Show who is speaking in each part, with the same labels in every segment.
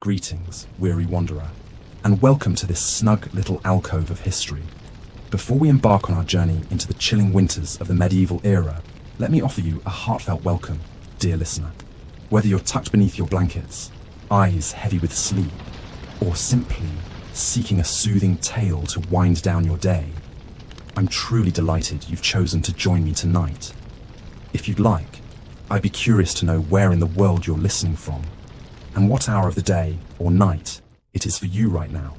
Speaker 1: Greetings, weary wanderer, and welcome to this snug little alcove of history. Before we embark on our journey into the chilling winters of the medieval era, let me offer you a heartfelt welcome, dear listener. Whether you're tucked beneath your blankets, eyes heavy with sleep, or simply seeking a soothing tale to wind down your day, I'm truly delighted you've chosen to join me tonight. If you'd like, I'd be curious to know where in the world you're listening from, and what hour of the day or night it is for you right now.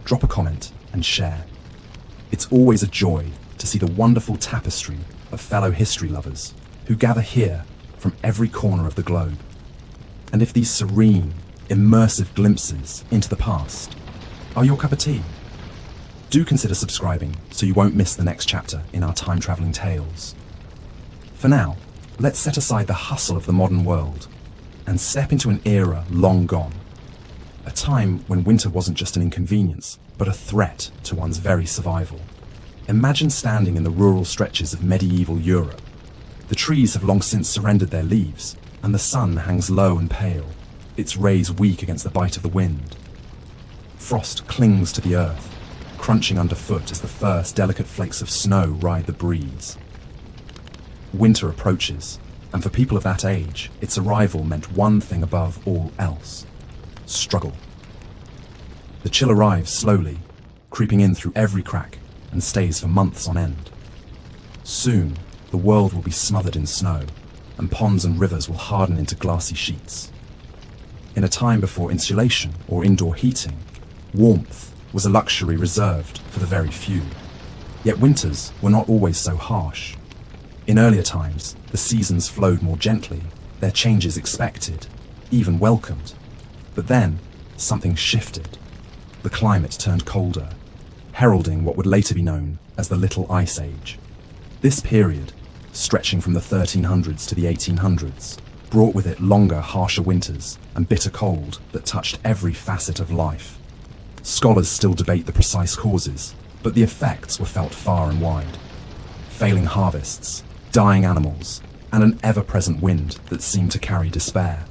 Speaker 1: Drop a comment and share. It's always a joy to see the wonderful tapestry of fellow history lovers who gather here from every corner of the globe. And if these serene, immersive glimpses into the past are your cup of tea, do consider subscribing so you won't miss the next chapter in our time-traveling tales. For now, let's set aside the hustle of the modern world and step into an era long gone. A time when winter wasn't just an inconvenience, but a threat to one's very survival. Imagine standing in the rural stretches of medieval Europe. The trees have long since surrendered their leaves, and the sun hangs low and pale, its rays weak against the bite of the wind. Frost clings to the earth, crunching underfoot as the first delicate flakes of snow ride the breeze. Winter approaches, and for people of that age, its arrival meant one thing above all else: struggle. The chill arrives slowly, creeping in through every crack, and stays for months on end. Soon, the world will be smothered in snow, and ponds and rivers will harden into glassy sheets. In a time before insulation or indoor heating, warmth was a luxury reserved for the very few. Yet winters were not always so harsh. In earlier times, the seasons flowed more gently, their changes expected, even welcomed. But then, something shifted. The climate turned colder, heralding what would later be known as the Little Ice Age. This period, stretching from the 1300s to the 1800s, brought with it longer, harsher winters and bitter cold that touched every facet of life. Scholars still debate the precise causes, but the effects were felt far and wide. Failing harvests, dying animals, and an ever-present wind that seemed to carry despair.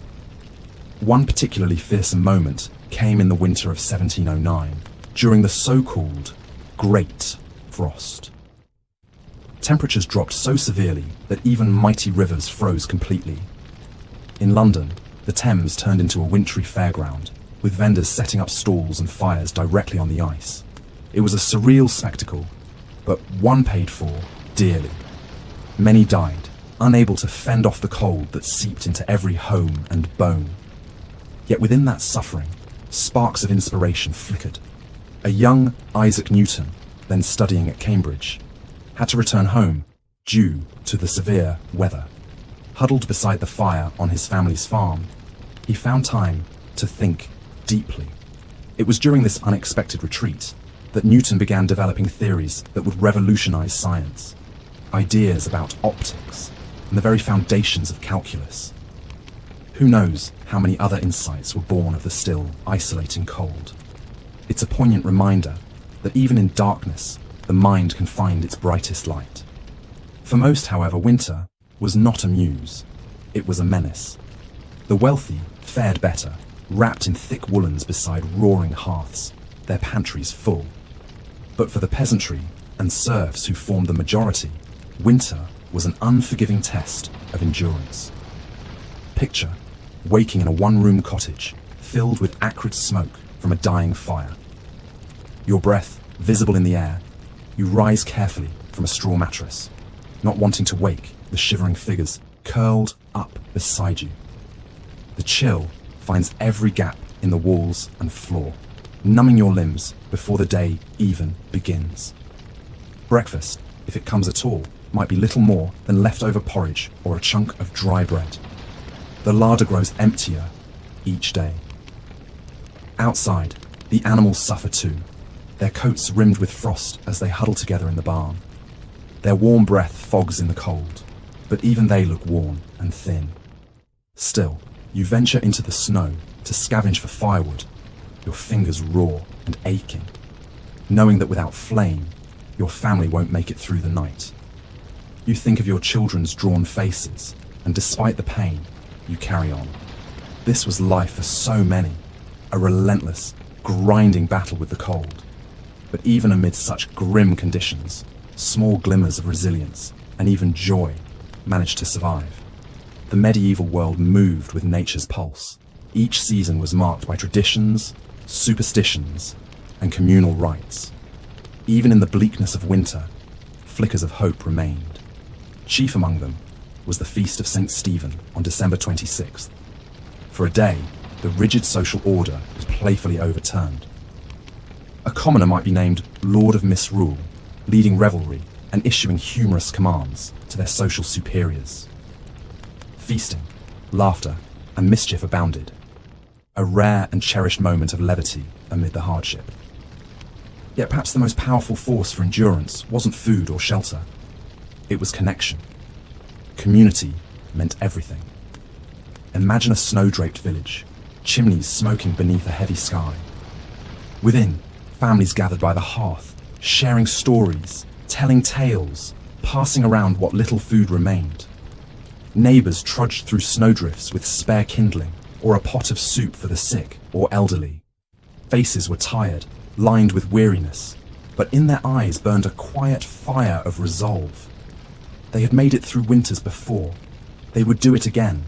Speaker 1: One particularly fearsome moment came in the winter of 1709, during the so-called Great Frost. Temperatures dropped so severely that even mighty rivers froze completely. In London, the Thames turned into a wintry fairground, with vendors setting up stalls and fires directly on the ice. It was a surreal spectacle, but one paid for dearly. Many died, unable to fend off the cold that seeped into every home and bone. Yet within that suffering, sparks of inspiration flickered. A young Isaac Newton, then studying at Cambridge, had to return home due to the severe weather. Huddled beside the fire on his family's farm, he found time to think deeply. It was during this unexpected retreat that Newton began developing theories that would revolutionize science. Ideas about optics and the very foundations of calculus. Who knows how many other insights were born of the still, isolating cold. It's a poignant reminder that even in darkness, the mind can find its brightest light. For most, however, winter was not a muse. It was a menace. The wealthy fared better, wrapped in thick woolens beside roaring hearths, their pantries full. But for the peasantry and serfs who formed the majority, winter was an unforgiving test of endurance. Picture waking in a one-room cottage filled with acrid smoke from a dying fire. Your breath visible in the air, you rise carefully from a straw mattress, not wanting to wake the shivering figures curled up beside you. The chill finds every gap in the walls and floor, numbing your limbs before the day even begins. Breakfast, if it comes at all, might be little more than leftover porridge or a chunk of dry bread. The larder grows emptier each day. Outside, the animals suffer too, their coats rimmed with frost as they huddle together in the barn. Their warm breath fogs in the cold, but even they look worn and thin. Still, you venture into the snow to scavenge for firewood, your fingers raw and aching, knowing that without flame, your family won't make it through the night. You think of your children's drawn faces, and despite the pain, you carry on. This was life for so many, a relentless, grinding battle with the cold. But even amid such grim conditions, small glimmers of resilience and even joy managed to survive. The medieval world moved with nature's pulse. Each season was marked by traditions, superstitions, and communal rites. Even in the bleakness of winter, flickers of hope remained. Chief among them was the Feast of St. Stephen on December 26th. For a day, the rigid social order was playfully overturned. A commoner might be named Lord of Misrule, leading revelry and issuing humorous commands to their social superiors. Feasting, laughter, and mischief abounded, a rare and cherished moment of levity amid the hardship. Yet perhaps the most powerful force for endurance wasn't food or shelter. It was connection. Community meant everything. Imagine a snow-draped village, chimneys smoking beneath a heavy sky. Within, families gathered by the hearth, sharing stories, telling tales, passing around what little food remained. Neighbours trudged through snowdrifts with spare kindling or a pot of soup for the sick or elderly. Faces were tired, lined with weariness, but in their eyes burned a quiet fire of resolve. They had made it through winters before. They would do it again.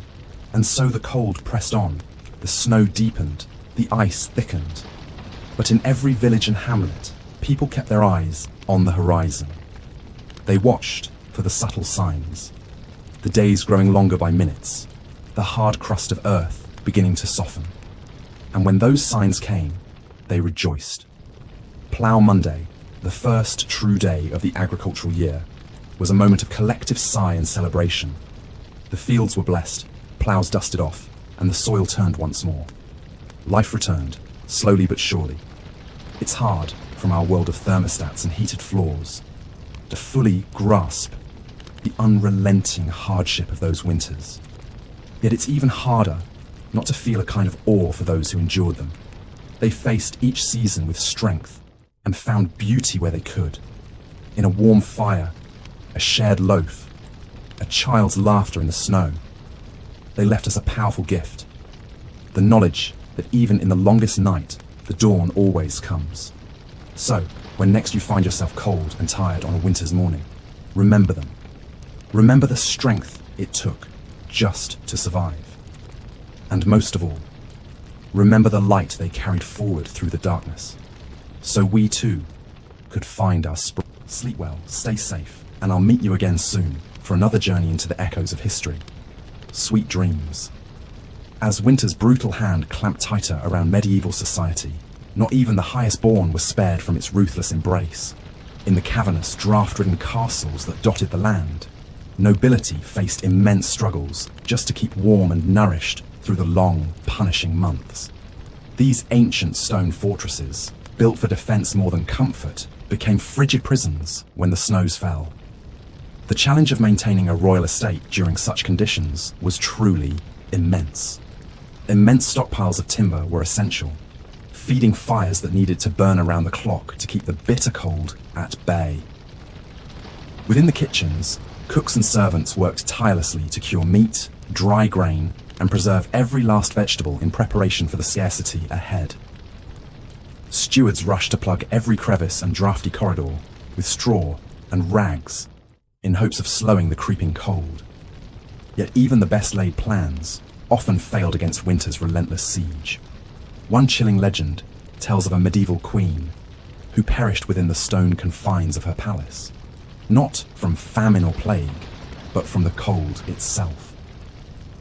Speaker 1: And so the cold pressed on, the snow deepened, the ice thickened. But in every village and hamlet, people kept their eyes on the horizon. They watched for the subtle signs, the days growing longer by minutes, the hard crust of earth beginning to soften. And when those signs came, they rejoiced. Plough Monday, the first true day of the agricultural year, was a moment of collective sigh and celebration. The fields were blessed, ploughs dusted off, and the soil turned once more. Life returned, slowly but surely. It's hard, from our world of thermostats and heated floors, to fully grasp the unrelenting hardship of those winters. Yet it's even harder not to feel a kind of awe for those who endured them. They faced each season with strength and found beauty where they could. In a warm fire, a shared loaf, a child's laughter in the snow. They left us a powerful gift, the knowledge that even in the longest night, the dawn always comes. So, when next you find yourself cold and tired on a winter's morning, remember them. Remember the strength it took just to survive. And most of all, remember the light they carried forward through the darkness, so we too could find our spring. Sleep well, stay safe, and I'll meet you again soon for another journey into the echoes of history. Sweet dreams. As winter's brutal hand clamped tighter around medieval society, not even the highest born was spared from its ruthless embrace. In the cavernous, draft-ridden castles that dotted the land, nobility faced immense struggles just to keep warm and nourished through the long, punishing months. These ancient stone fortresses, built for defense more than comfort, became frigid prisons when the snows fell. The challenge of maintaining a royal estate during such conditions was truly immense. Immense stockpiles of timber were essential, feeding fires that needed to burn around the clock to keep the bitter cold at bay. Within the kitchens, cooks and servants worked tirelessly to cure meat, dry grain, and preserve every last vegetable in preparation for the scarcity ahead. Stewards rushed to plug every crevice and drafty corridor with straw and rags in hopes of slowing the creeping cold. Yet even the best laid plans often failed against winter's relentless siege. One chilling legend tells of a medieval queen who perished within the stone confines of her palace, not from famine or plague, but from the cold itself.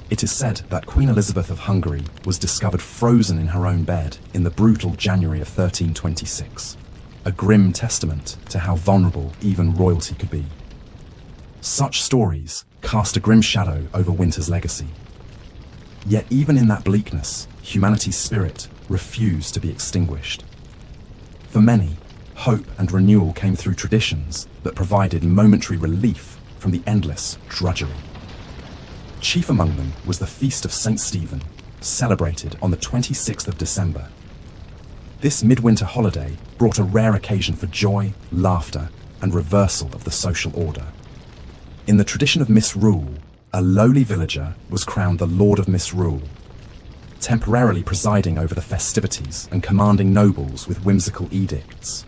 Speaker 1: It is said that Queen Elizabeth of Hungary was discovered frozen in her own bed in the brutal January of 1326, a grim testament to how vulnerable even royalty could be. Such stories cast a grim shadow over winter's legacy. Yet even in that bleakness, humanity's spirit refused to be extinguished. For many, hope and renewal came through traditions that provided momentary relief from the endless drudgery. Chief among them was the Feast of St. Stephen, celebrated on the 26th of December. This midwinter holiday brought a rare occasion for joy, laughter, and reversal of the social order. In the tradition of misrule, a lowly villager was crowned the Lord of Misrule. temporarily presiding over the festivities and commanding nobles with whimsical edicts.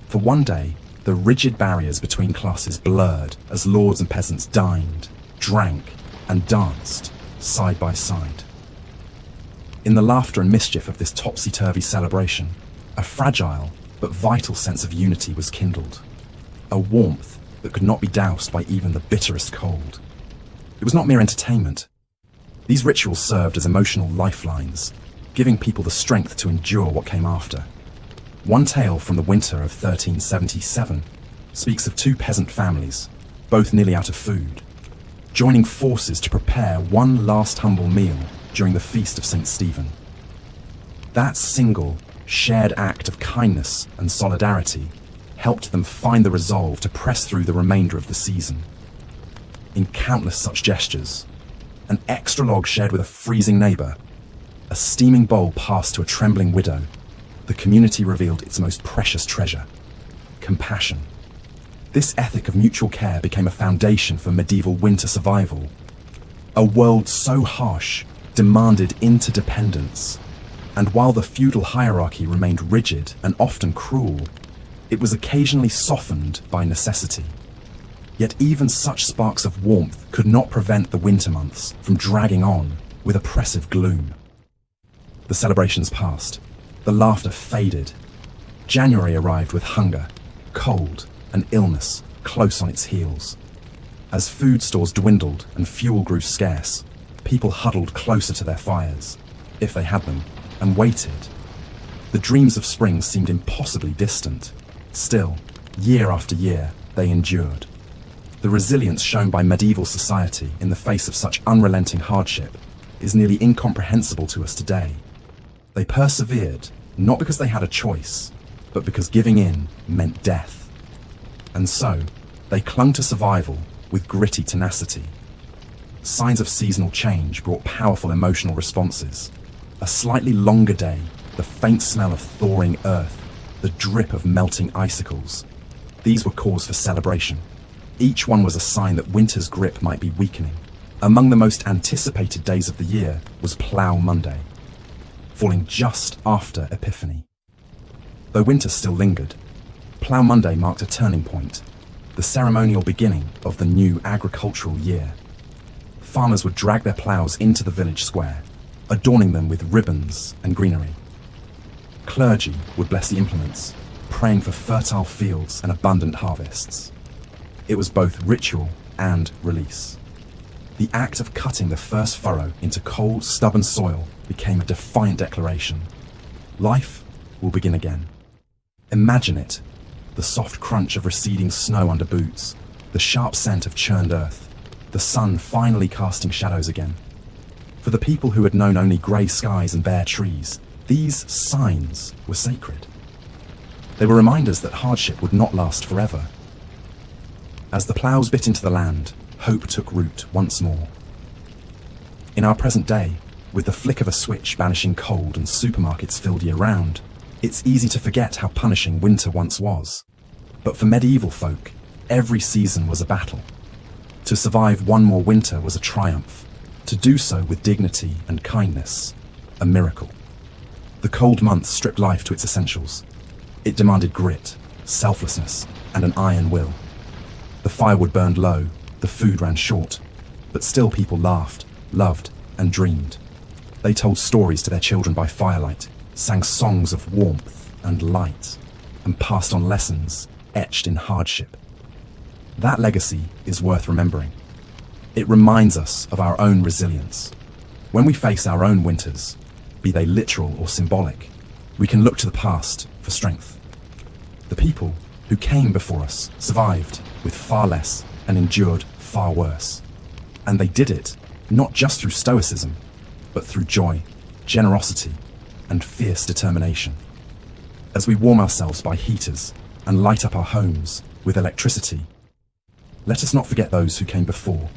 Speaker 1: For one day, the rigid barriers between classes blurred as lords and peasants dined, drank, and danced side by side. In the laughter and mischief of this topsy-turvy celebration, a fragile but vital sense of unity was kindled, a warmth that could not be doused by even the bitterest cold. It was not mere entertainment. These rituals served as emotional lifelines, giving people the strength to endure what came after. One tale from the winter of 1377 speaks of two peasant families, both nearly out of food, joining forces to prepare one last humble meal during the feast of St. Stephen. That single, shared act of kindness and solidarity helped them find the resolve to press through the remainder of the season. In countless such gestures, an extra log shared with a freezing neighbour, a steaming bowl passed to a trembling widow, the community revealed its most precious treasure: compassion. This ethic of mutual care became a foundation for medieval winter survival. A world so harsh demanded interdependence, and while the feudal hierarchy remained rigid and often cruel, it was occasionally softened by necessity. Yet even such sparks of warmth could not prevent the winter months from dragging on with oppressive gloom. The celebrations passed, the laughter faded. January arrived with hunger, cold, and illness close on its heels. As food stores dwindled and fuel grew scarce, people huddled closer to their fires, if they had them, and waited. The dreams of spring seemed impossibly distant. Still, year after year, they endured. The resilience shown by medieval society in the face of such unrelenting hardship is nearly incomprehensible to us today. They persevered, not because they had a choice, but because giving in meant death. And so, they clung to survival with gritty tenacity. Signs of seasonal change brought powerful emotional responses. A slightly longer day, the faint smell of thawing earth, the drip of melting icicles. These were cause for celebration. Each one was a sign that winter's grip might be weakening. Among the most anticipated days of the year was Plough Monday, falling just after Epiphany. Though winter still lingered, Plough Monday marked a turning point, the ceremonial beginning of the new agricultural year. Farmers would drag their ploughs into the village square, adorning them with ribbons and greenery. Clergy would bless the implements, praying for fertile fields and abundant harvests. It was both ritual and release. The act of cutting the first furrow into cold, stubborn soil became a defiant declaration. Life will begin again. Imagine it: the soft crunch of receding snow under boots, the sharp scent of churned earth, the sun finally casting shadows again. For the people who had known only grey skies and bare trees, these signs were sacred. They were reminders that hardship would not last forever. As the ploughs bit into the land, hope took root once more. In our present day, with the flick of a switch banishing cold and supermarkets filled year-round, it's easy to forget how punishing winter once was. But for medieval folk, every season was a battle. To survive one more winter was a triumph. To do so with dignity and kindness, a miracle. The cold months stripped life to its essentials. It demanded grit, selflessness, and an iron will. The firewood burned low, the food ran short, but still people laughed, loved, and dreamed. They told stories to their children by firelight, sang songs of warmth and light, and passed on lessons etched in hardship. That legacy is worth remembering. It reminds us of our own resilience. When we face our own winters, be they literal or symbolic, we can look to the past for strength. The people who came before us survived with far less and endured far worse. And they did it not just through stoicism, but through joy, generosity, and fierce determination. As we warm ourselves by heaters and light up our homes with electricity, let us not forget those who came before,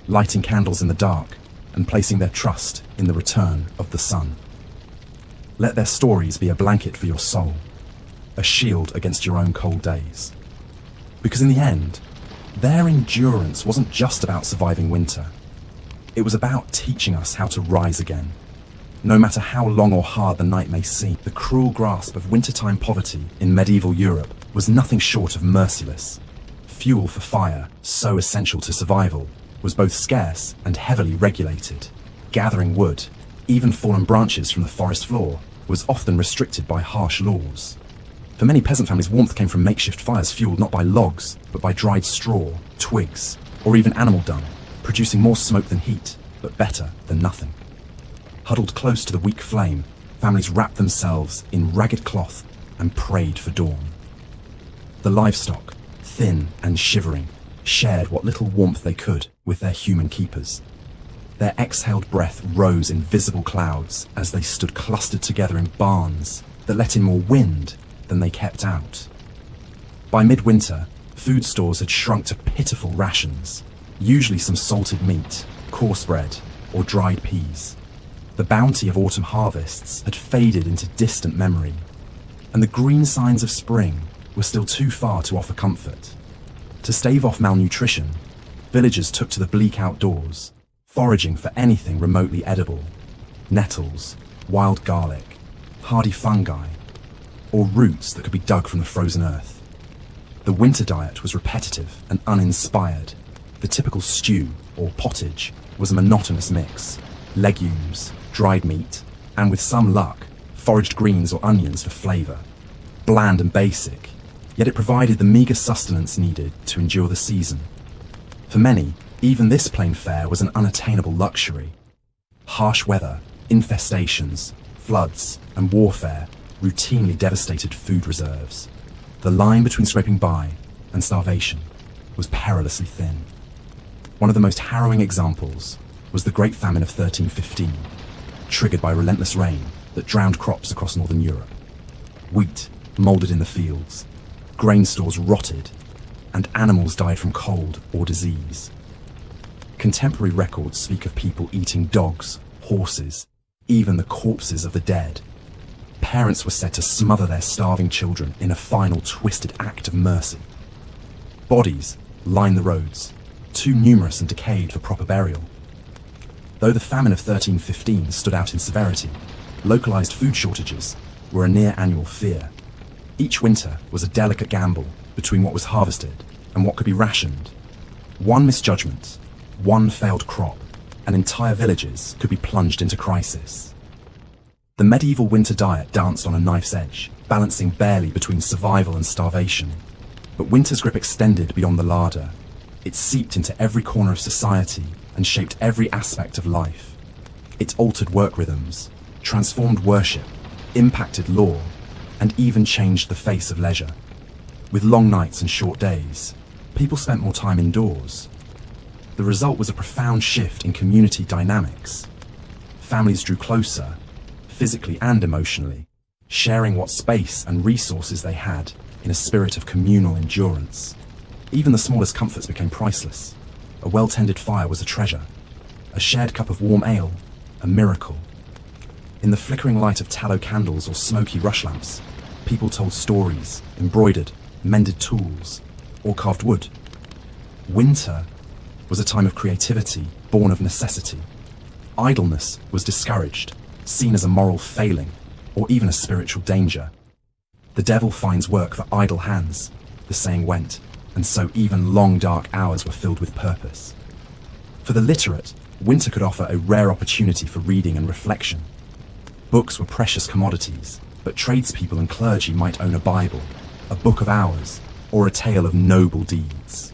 Speaker 1: lighting candles in the dark and placing their trust in the return of the sun. Let their stories be a blanket for your soul, a shield against your own cold days. Because in the end, their endurance wasn't just about surviving winter. It was about teaching us how to rise again, No matter how long or hard the night may seem, the cruel grasp of wintertime poverty in medieval Europe was nothing short of merciless. Fuel for fire, so essential to survival, was both scarce and heavily regulated. Gathering wood, even fallen branches from the forest floor, was often restricted by harsh laws. For many peasant families, warmth came from makeshift fires fueled not by logs, but by dried straw, twigs, or even animal dung, producing more smoke than heat, but better than nothing. Huddled close to the weak flame, families wrapped themselves in ragged cloth and prayed for dawn. The livestock, thin and shivering, shared what little warmth they could with their human keepers. Their exhaled breath rose in visible clouds as they stood clustered together in barns that let in more wind than they kept out. By midwinter, food stores had shrunk to pitiful rations, usually some salted meat, coarse bread, or dried peas. The bounty of autumn harvests had faded into distant memory, and the green signs of spring were still too far to offer comfort. To stave off malnutrition, villagers took to the bleak outdoors, foraging for anything remotely edible: nettles, wild garlic, hardy fungi, or roots that could be dug from the frozen earth. The winter diet was repetitive and uninspired. The typical stew, or pottage, was a monotonous mix: legumes, dried meat, and with some luck, foraged greens or onions for flavour. Bland and basic, yet it provided the meagre sustenance needed to endure the season. For many, even this plain fare was an unattainable luxury. Harsh weather, infestations, floods, and warfare routinely devastated food reserves. The line between scraping by and starvation was perilously thin. One of the most harrowing examples was the Great Famine of 1315, triggered by relentless rain that drowned crops across northern Europe. Wheat moulded in the fields, grain stores rotted, and animals died from cold or disease. Contemporary records speak of people eating dogs, horses, even the corpses of the dead. Parents were said to smother their starving children in a final twisted act of mercy. Bodies lined the roads, too numerous and decayed for proper burial. Though the famine of 1315 stood out in severity, localized food shortages were a near-annual fear. Each winter was a delicate gamble between what was harvested and what could be rationed. One misjudgment, one failed crop, and entire villages could be plunged into crisis. The medieval winter diet danced on a knife's edge, balancing barely between survival and starvation. But winter's grip extended beyond the larder. It seeped into every corner of society and shaped every aspect of life. It altered work rhythms, transformed worship, impacted law, and even changed the face of leisure. With long nights and short days, people spent more time indoors. The result was a profound shift in community dynamics. Families drew closer, physically and emotionally, sharing what space and resources they had in a spirit of communal endurance. Even the smallest comforts became priceless. A well-tended fire was a treasure. A shared cup of warm ale, a miracle. In the flickering light of tallow candles or smoky rush lamps, people told stories, embroidered, mended tools, or carved wood. Winter was a time of creativity born of necessity. Idleness was discouraged, seen as a moral failing, or even a spiritual danger. The devil finds work for idle hands, the saying went, and so even long dark hours were filled with purpose. For the literate, winter could offer a rare opportunity for reading and reflection. Books were precious commodities, but tradespeople and clergy might own a Bible, a book of hours, or a tale of noble deeds.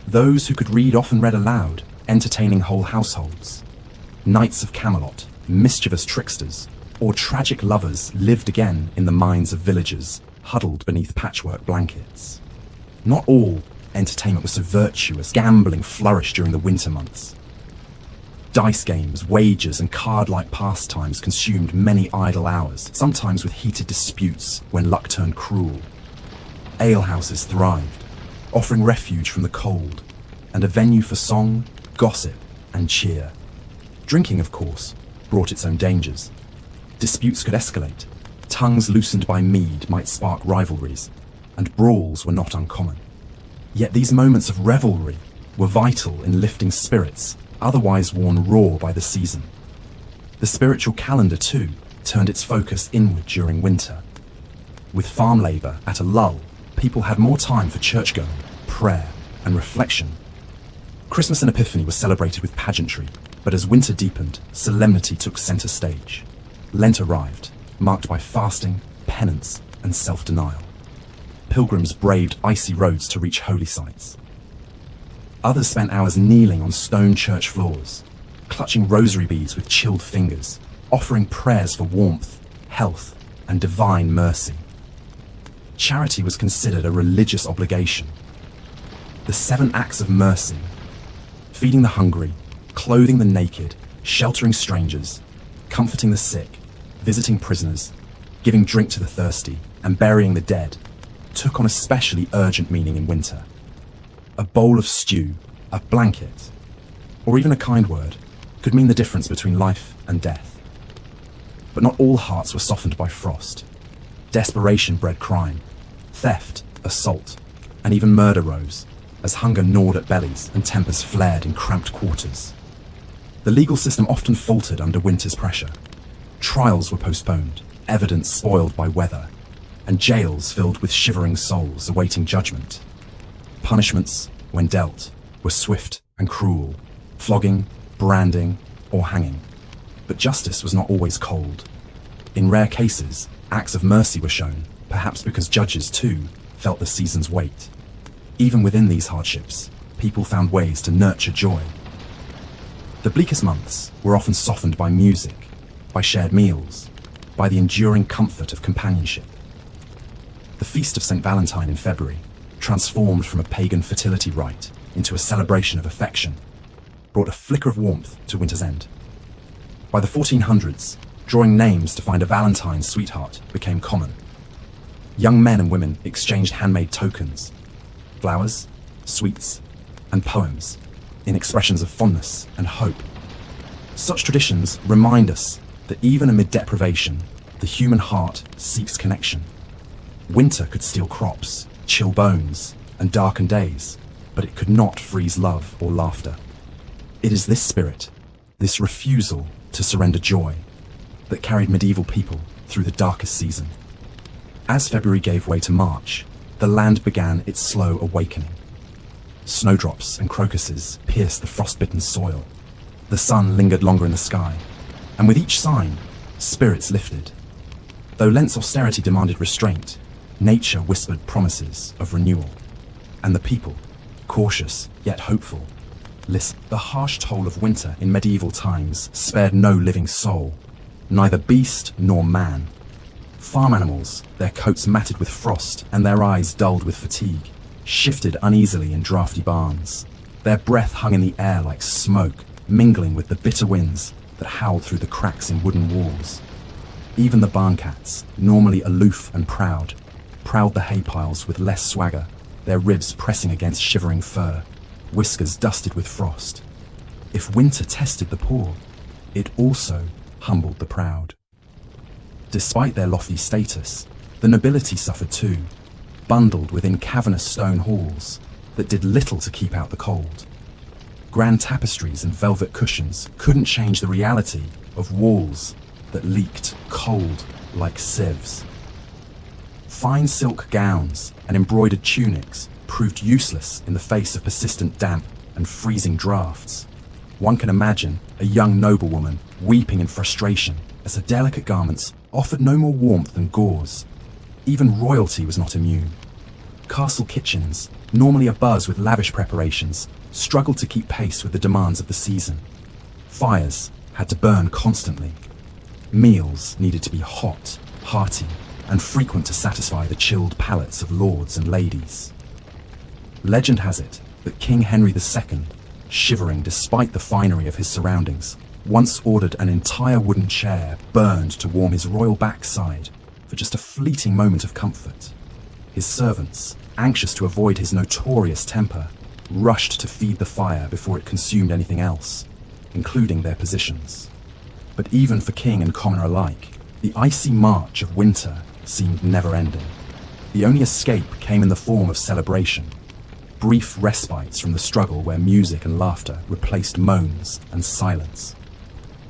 Speaker 1: Those who could read often read aloud, entertaining whole households. Knights of Camelot, mischievous tricksters, or tragic lovers lived again in the minds of villagers, huddled beneath patchwork blankets. Not all entertainment was so virtuous. Gambling flourished during the winter months. Dice games, wagers, and card-like pastimes consumed many idle hours, sometimes with heated disputes when luck turned cruel. Alehouses thrived, offering refuge from the cold, and a venue for song, gossip, and cheer. Drinking, of course, brought its own dangers. Disputes could escalate. Tongues loosened by mead might spark rivalries, and brawls were not uncommon. Yet these moments of revelry were vital in lifting spirits otherwise worn raw by the season. The spiritual calendar, too, turned its focus inward during winter. With farm labour at a lull, people had more time for church-going, prayer, and reflection. Christmas and Epiphany were celebrated with pageantry, but as winter deepened, solemnity took centre stage. Lent arrived, marked by fasting, penance, and self-denial. Pilgrims braved icy roads to reach holy sites. Others spent hours kneeling on stone church floors, clutching rosary beads with chilled fingers, offering prayers for warmth, health, and divine mercy. Charity was considered a religious obligation. The 7 acts of mercy: feeding the hungry, clothing the naked, sheltering strangers, comforting the sick, visiting prisoners, giving drink to the thirsty, and burying the dead, took on especially urgent meaning in winter. A bowl of stew, a blanket, or even a kind word could mean the difference between life and death. But not all hearts were softened by frost. Desperation bred crime. Theft, assault, and even murder rose, as hunger gnawed at bellies and tempers flared in cramped quarters. The legal system often faltered under winter's pressure. Trials were postponed, evidence spoiled by weather, and jails filled with shivering souls awaiting judgment. Punishments, when dealt, were swift and cruel: flogging, branding, or hanging. But justice was not always cold. In rare cases, acts of mercy were shown, perhaps because judges, too, felt the season's weight. Even within these hardships, people found ways to nurture joy. The bleakest months were often softened by music, by shared meals, by the enduring comfort of companionship. The Feast of St. Valentine in February, transformed from a pagan fertility rite into a celebration of affection, brought a flicker of warmth to winter's end. By the 1400s, drawing names to find a Valentine's sweetheart became common. Young men and women exchanged handmade tokens, flowers, sweets, and poems in expressions of fondness and hope. Such traditions remind us that even amid deprivation, the human heart seeks connection. Winter could steal crops, chill bones, and darken days, but it could not freeze love or laughter. It is this spirit, this refusal to surrender joy, that carried medieval people through the darkest season. As February gave way to March, the land began its slow awakening. Snowdrops and crocuses pierced the frost-bitten soil. The sun lingered longer in the sky, and with each sign, spirits lifted. Though Lent's austerity demanded restraint, nature whispered promises of renewal. And the people, cautious yet hopeful, listened. The harsh toll of winter in medieval times spared no living soul, neither beast nor man. Farm animals, their coats matted with frost and their eyes dulled with fatigue, shifted uneasily in drafty barns. Their breath hung in the air like smoke, mingling with the bitter winds that howled through the cracks in wooden walls. Even the barn cats, normally aloof and proud, prowled the hay piles with less swagger, their ribs pressing against shivering fur, whiskers dusted with frost. If winter tested the poor, it also humbled the proud. Despite their lofty status, the nobility suffered too, bundled within cavernous stone halls that did little to keep out the cold. Grand tapestries and velvet cushions couldn't change the reality of walls that leaked cold like sieves. Fine silk gowns and embroidered tunics proved useless in the face of persistent damp and freezing drafts. One can imagine a young noblewoman weeping in frustration as her delicate garments offered no more warmth than gauze. Even royalty was not immune. Castle kitchens, normally abuzz with lavish preparations, struggled to keep pace with the demands of the season. Fires had to burn constantly. Meals needed to be hot, hearty, and frequent to satisfy the chilled palates of lords and ladies. Legend has it that King Henry II, shivering despite the finery of his surroundings, once ordered an entire wooden chair burned to warm his royal backside for just a fleeting moment of comfort. His servants, anxious to avoid his notorious temper, rushed to feed the fire before it consumed anything else, including their positions. But even for king and commoner alike, the icy march of winter seemed never-ending. The only escape came in the form of celebration, brief respites from the struggle where music and laughter replaced moans and silence.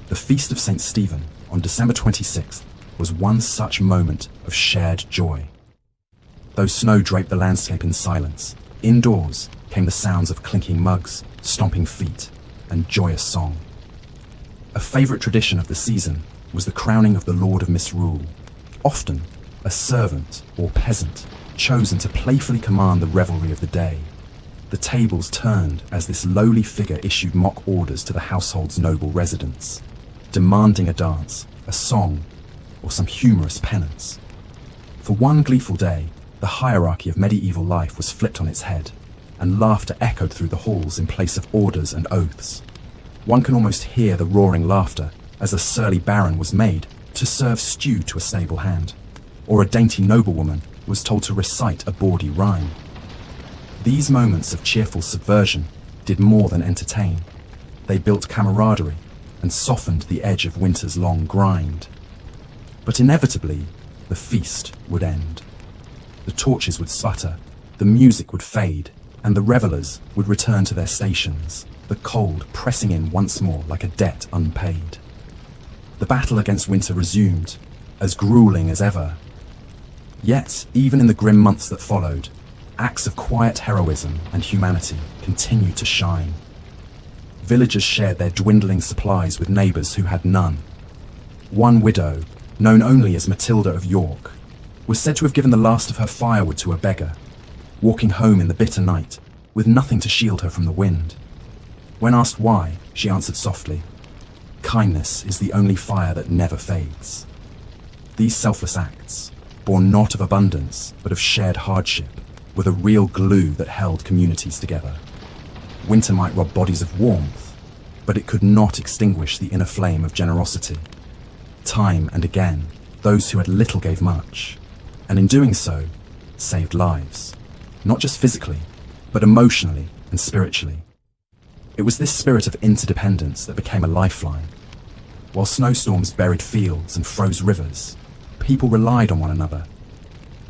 Speaker 1: The Feast of St. Stephen on December 26th was one such moment of shared joy. Though snow draped the landscape in silence, indoors came the sounds of clinking mugs, stomping feet, and joyous song. A favourite tradition of the season was the crowning of the Lord of Misrule, often a servant or peasant chosen to playfully command the revelry of the day. The tables turned as this lowly figure issued mock orders to the household's noble residents, demanding a dance, a song, or some humorous penance. For one gleeful day, the hierarchy of medieval life was flipped on its head, and laughter echoed through the halls in place of orders and oaths. One can almost hear the roaring laughter as a surly baron was made to serve stew to a stable hand, or a dainty noblewoman was told to recite a bawdy rhyme. These moments of cheerful subversion did more than entertain. They built camaraderie and softened the edge of winter's long grind. But inevitably, the feast would end. The torches would sputter, the music would fade, and the revellers would return to their stations, the cold pressing in once more like a debt unpaid. The battle against winter resumed, as grueling as ever. Yet, even in the grim months that followed, acts of quiet heroism and humanity continued to shine. Villagers shared their dwindling supplies with neighbours who had none. One widow, known only as Matilda of York, was said to have given the last of her firewood to a beggar, walking home in the bitter night with nothing to shield her from the wind. When asked why, she answered softly, "Kindness is the only fire that never fades." These selfless acts, born not of abundance but of shared hardship, were the real glue that held communities together. Winter might rob bodies of warmth, but it could not extinguish the inner flame of generosity. Time and again, those who had little gave much, and in doing so, saved lives, not just physically, but emotionally and spiritually. It was this spirit of interdependence that became a lifeline. While snowstorms buried fields and froze rivers, people relied on one another.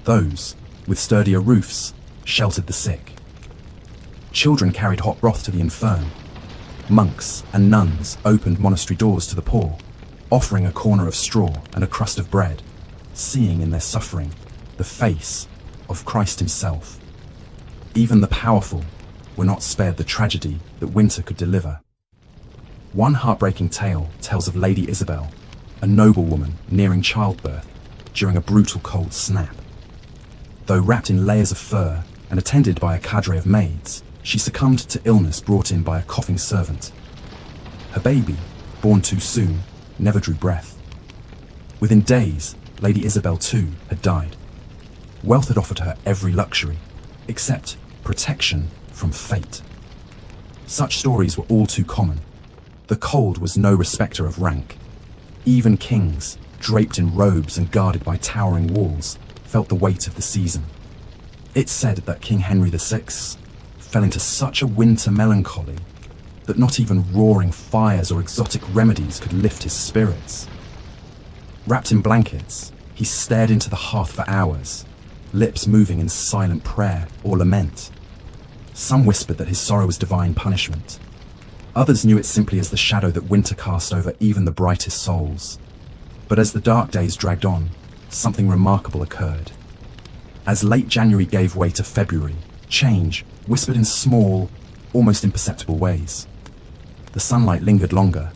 Speaker 1: Those with sturdier roofs sheltered the sick. Children carried hot broth to the infirm. Monks and nuns opened monastery doors to the poor, offering a corner of straw and a crust of bread, seeing in their suffering the face of Christ himself. Even the powerful were not spared the tragedy that winter could deliver. One heartbreaking tale tells of Lady Isabel, a noblewoman nearing childbirth during a brutal cold snap. Though wrapped in layers of fur and attended by a cadre of maids, she succumbed to illness brought in by a coughing servant. Her baby, born too soon, never drew breath. Within days, Lady Isabel too had died. Wealth had offered her every luxury, except protection from fate. Such stories were all too common. The cold was no respecter of rank. Even kings, draped in robes and guarded by towering walls, felt the weight of the season. It's said that King Henry VI fell into such a winter melancholy that not even roaring fires or exotic remedies could lift his spirits. Wrapped in blankets, he stared into the hearth for hours, lips moving in silent prayer or lament. Some whispered that his sorrow was divine punishment. Others knew it simply as the shadow that winter cast over even the brightest souls. But as the dark days dragged on, something remarkable occurred. As late January gave way to February, change whispered in small, almost imperceptible ways. The sunlight lingered longer.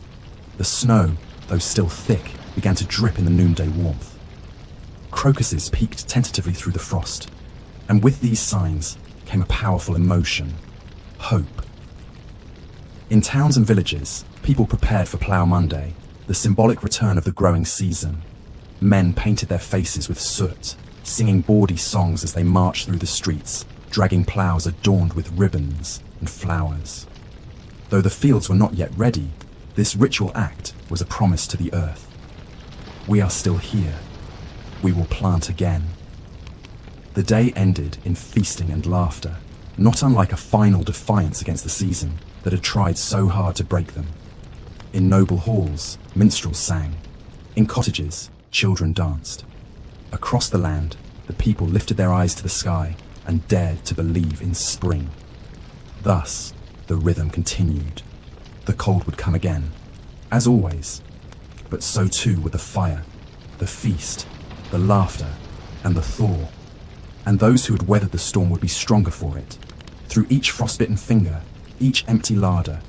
Speaker 1: The snow, though still thick, began to drip in the noonday warmth. Crocuses peeked tentatively through the frost, and with these signs came a powerful emotion: hope. In towns and villages, people prepared for Plough Monday, the symbolic return of the growing season. Men painted their faces with soot, singing bawdy songs as they marched through the streets, dragging ploughs adorned with ribbons and flowers. Though the fields were not yet ready, this ritual act was a promise to the earth. We are still here. We will plant again. The day ended in feasting and laughter, not unlike a final defiance against the season that had tried so hard to break them. In noble halls, minstrels sang. In cottages, children danced. Across the land, the people lifted their eyes to the sky and dared to believe in spring. Thus, the rhythm continued. The cold would come again. As always, but so too would the fire, the feast, the laughter, and the thaw. And those who had weathered the storm would be stronger for it. Through each frostbitten finger, each empty larder,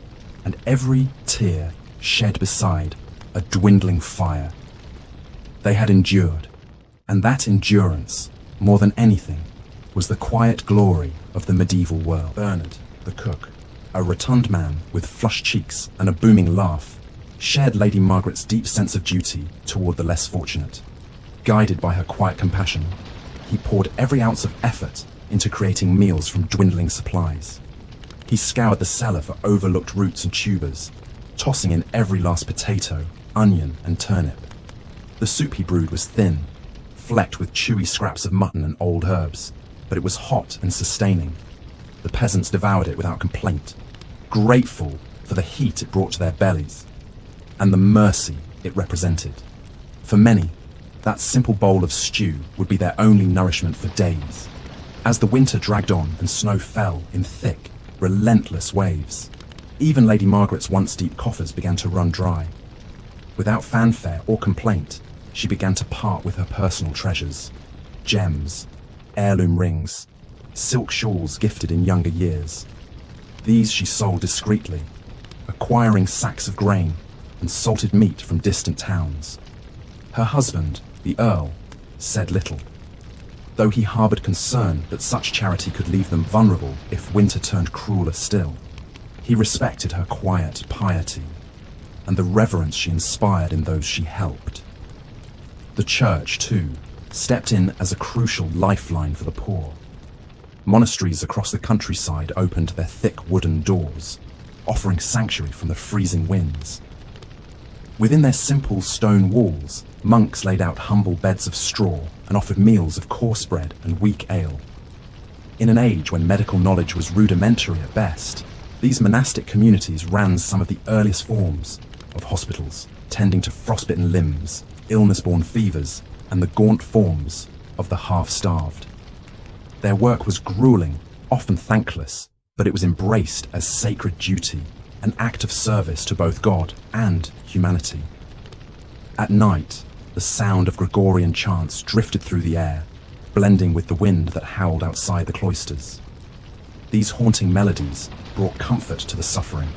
Speaker 1: and every tear shed beside a dwindling fire. They had endured, and that endurance, more than anything, was the quiet glory of the medieval world. Bernard, the cook, a rotund man with flushed cheeks and a booming laugh, shared Lady Margaret's deep sense of duty toward the less fortunate. Guided by her quiet compassion, he poured every ounce of effort into creating meals from dwindling supplies. He scoured the cellar for overlooked roots and tubers, tossing in every last potato, onion, and turnip. The soup he brewed was thin, flecked with chewy scraps of mutton and old herbs, but it was hot and sustaining. The peasants devoured it without complaint, grateful for the heat it brought to their bellies, and the mercy it represented. For many, that simple bowl of stew would be their only nourishment for days. As the winter dragged on and snow fell in thick, relentless waves, even Lady Margaret's once deep coffers began to run dry. Without fanfare or complaint, she began to part with her personal treasures: gems, heirloom rings, silk shawls gifted in younger years. These she sold discreetly, acquiring sacks of grain and salted meat from distant towns. Her husband, the Earl, said little, though he harboured concern that such charity could leave them vulnerable if winter turned crueler still. He respected her quiet piety and the reverence she inspired in those she helped. The church, too, stepped in as a crucial lifeline for the poor. Monasteries across the countryside opened their thick wooden doors, offering sanctuary from the freezing winds. Within their simple stone walls, monks laid out humble beds of straw and offered meals of coarse bread and weak ale. In an age when medical knowledge was rudimentary at best, these monastic communities ran some of the earliest forms of hospitals, tending to frostbitten limbs, illness-borne fevers, and the gaunt forms of the half-starved. Their work was grueling, often thankless, but it was embraced as sacred duty, an act of service to both God and humanity. At night, the sound of Gregorian chants drifted through the air, blending with the wind that howled outside the cloisters. These haunting melodies brought comfort to the suffering,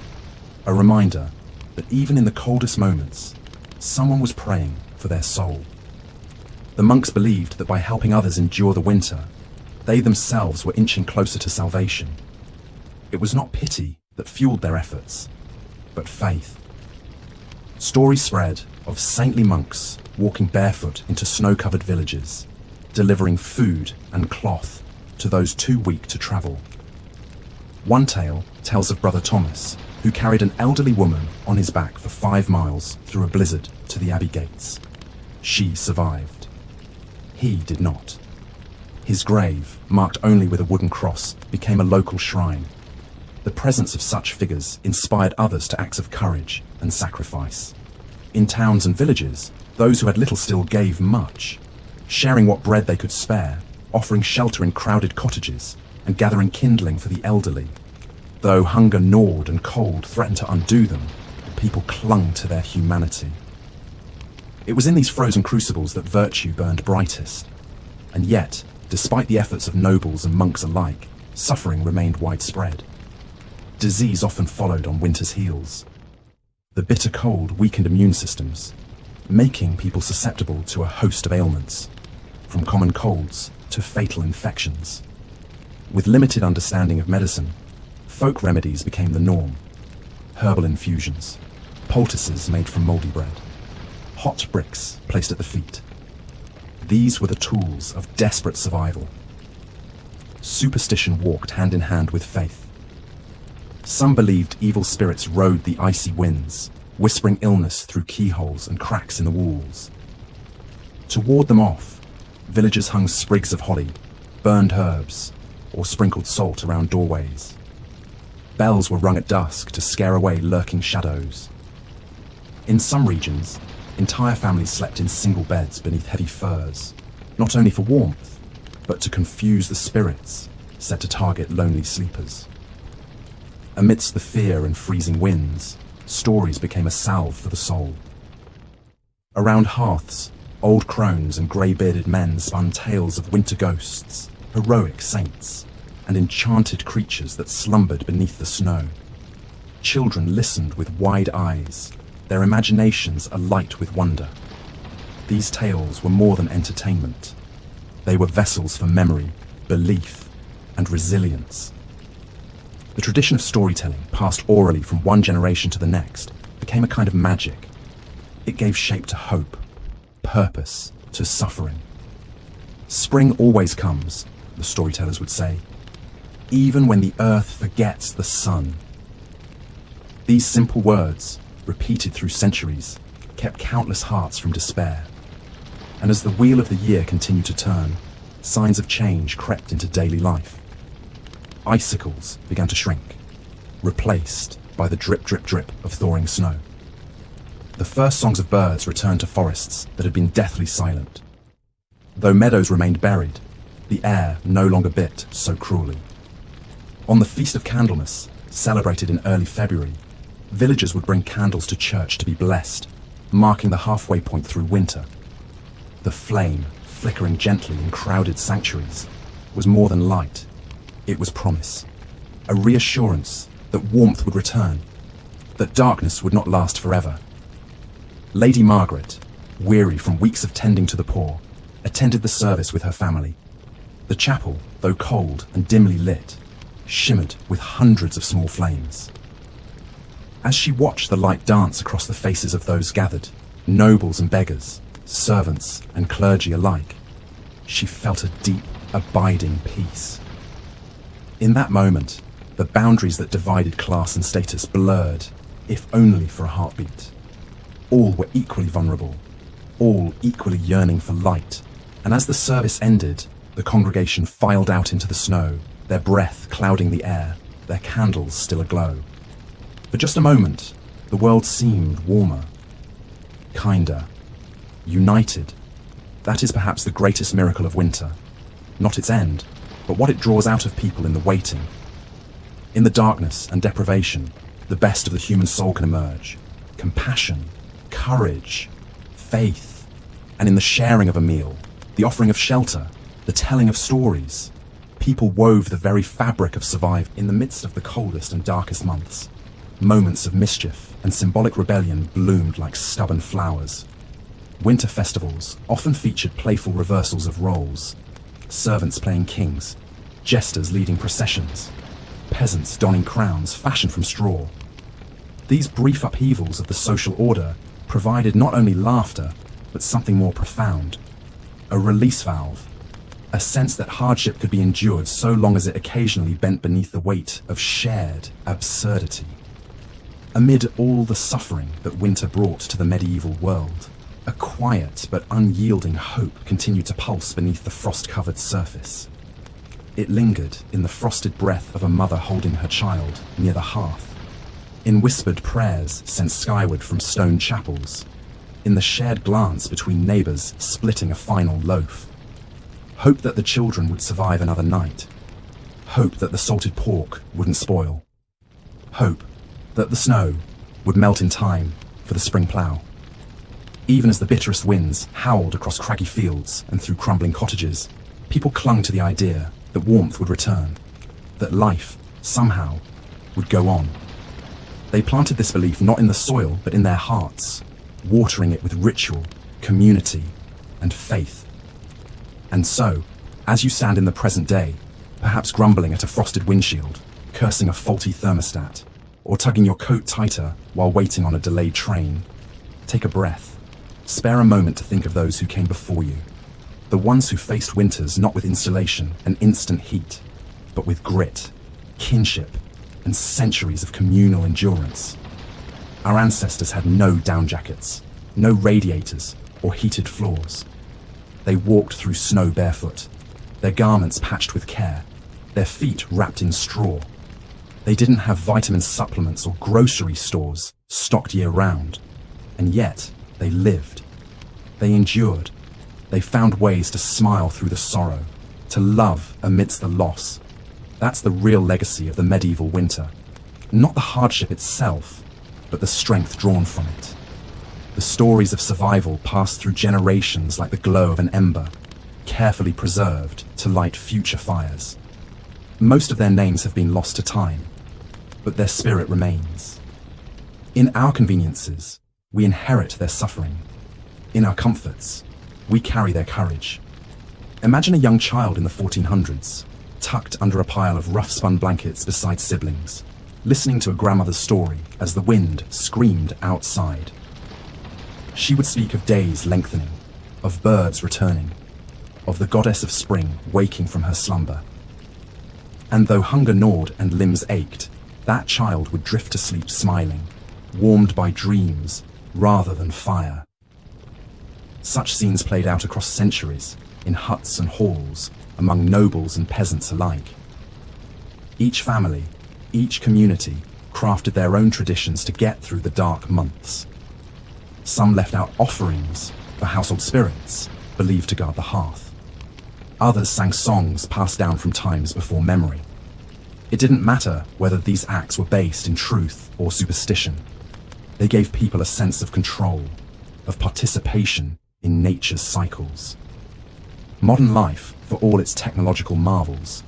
Speaker 1: a reminder that even in the coldest moments, someone was praying for their soul. The monks believed that by helping others endure the winter, they themselves were inching closer to salvation. It was not pity that fueled their efforts, but faith. Stories spread of saintly monks walking barefoot into snow-covered villages, delivering food and cloth to those too weak to travel. One tale tells of Brother Thomas, who carried an elderly woman on his back for 5 miles through a blizzard to the abbey gates. She survived. He did not. His grave, marked only with a wooden cross, became a local shrine. The presence of such figures inspired others to acts of courage and sacrifice. In towns and villages, those who had little still gave much, sharing what bread they could spare, offering shelter in crowded cottages, and gathering kindling for the elderly. Though hunger gnawed and cold threatened to undo them, the people clung to their humanity. It was in these frozen crucibles that virtue burned brightest. And yet, despite the efforts of nobles and monks alike, suffering remained widespread. Disease often followed on winter's heels. The bitter cold weakened immune systems, making people susceptible to a host of ailments, from common colds to fatal infections. With limited understanding of medicine, folk remedies became the norm. Herbal infusions, poultices made from mouldy bread, hot bricks placed at the feet. These were the tools of desperate survival. Superstition walked hand in hand with faith. Some believed evil spirits rode the icy winds, whispering illness through keyholes and cracks in the walls. To ward them off, villagers hung sprigs of holly, burned herbs, or sprinkled salt around doorways. Bells were rung at dusk to scare away lurking shadows. In some regions, entire families slept in single beds beneath heavy furs, not only for warmth, but to confuse the spirits said to target lonely sleepers. Amidst the fear and freezing winds, stories became a salve for the soul. Around hearths, old crones and grey-bearded men spun tales of winter ghosts, heroic saints, and enchanted creatures that slumbered beneath the snow. Children listened with wide eyes, their imaginations alight with wonder. These tales were more than entertainment. They were vessels for memory, belief, and resilience. The tradition of storytelling, passed orally from one generation to the next, became a kind of magic. It gave shape to hope, purpose to suffering. Spring always comes, the storytellers would say, even when the earth forgets the sun. These simple words, repeated through centuries, kept countless hearts from despair. And as the wheel of the year continued to turn, signs of change crept into daily life. Icicles began to shrink, replaced by the drip, drip, drip of thawing snow. The first songs of birds returned to forests that had been deathly silent. Though meadows remained buried, the air no longer bit so cruelly. On the Feast of Candlemas, celebrated in early February, villagers would bring candles to church to be blessed, marking the halfway point through winter. The flame, flickering gently in crowded sanctuaries, was more than light. It was promise, a reassurance that warmth would return, that darkness would not last forever. Lady Margaret, weary from weeks of tending to the poor, attended the service with her family. The chapel, though cold and dimly lit, shimmered with hundreds of small flames. As she watched the light dance across the faces of those gathered, nobles and beggars, servants and clergy alike, she felt a deep, abiding peace. In that moment, the boundaries that divided class and status blurred, if only for a heartbeat. All were equally vulnerable, all equally yearning for light, and as the service ended, the congregation filed out into the snow, their breath clouding the air, their candles still aglow. For just a moment, the world seemed warmer, kinder, united. That is perhaps the greatest miracle of winter. Not its end, but what it draws out of people in the waiting. In the darkness and deprivation, the best of the human soul can emerge. Compassion, courage, faith, and in the sharing of a meal, the offering of shelter, the telling of stories, people wove the very fabric of survival in the midst of the coldest and darkest months. Moments of mischief and symbolic rebellion bloomed like stubborn flowers. Winter festivals often featured playful reversals of roles, servants playing kings, jesters leading processions, peasants donning crowns fashioned from straw. These brief upheavals of the social order provided not only laughter, but something more profound, a release valve, a sense that hardship could be endured so long as it occasionally bent beneath the weight of shared absurdity. Amid all the suffering that winter brought to the medieval world, a quiet but unyielding hope continued to pulse beneath the frost-covered surface. It lingered in the frosted breath of a mother holding her child near the hearth, in whispered prayers sent skyward from stone chapels, in the shared glance between neighbors splitting a final loaf. Hope that the children would survive another night. Hope that the salted pork wouldn't spoil. Hope that the snow would melt in time for the spring plough. Even as the bitterest winds howled across craggy fields and through crumbling cottages, people clung to the idea that warmth would return, that life, somehow, would go on. They planted this belief not in the soil, but in their hearts, watering it with ritual, community, and faith. And so, as you stand in the present day, perhaps grumbling at a frosted windshield, cursing a faulty thermostat, or tugging your coat tighter while waiting on a delayed train, take a breath. Spare a moment to think of those who came before you, the ones who faced winters not with insulation and instant heat, but with grit, kinship, and centuries of communal endurance. Our ancestors had no down jackets, no radiators or heated floors. They walked through snow barefoot, their garments patched with care, their feet wrapped in straw. They didn't have vitamin supplements or grocery stores stocked year-round, and yet they lived. They endured. They found ways to smile through the sorrow, to love amidst the loss. That's the real legacy of the medieval winter. Not the hardship itself, but the strength drawn from it. The stories of survival passed through generations like the glow of an ember, carefully preserved to light future fires. Most of their names have been lost to time, but their spirit remains. In our conveniences, we inherit their suffering. In our comforts, we carry their courage. Imagine a young child in the 1400s, tucked under a pile of rough-spun blankets beside siblings, listening to a grandmother's story as the wind screamed outside. She would speak of days lengthening, of birds returning, of the goddess of spring waking from her slumber. And though hunger gnawed and limbs ached, that child would drift to sleep smiling, warmed by dreams rather than fire. Such scenes played out across centuries, in huts and halls, among nobles and peasants alike. Each family, each community, crafted their own traditions to get through the dark months. Some left out offerings for household spirits, believed to guard the hearth. Others sang songs passed down from times before memory. It didn't matter whether these acts were based in truth or superstition. They gave people a sense of control, of participation in nature's cycles. Modern life, for all its technological marvels,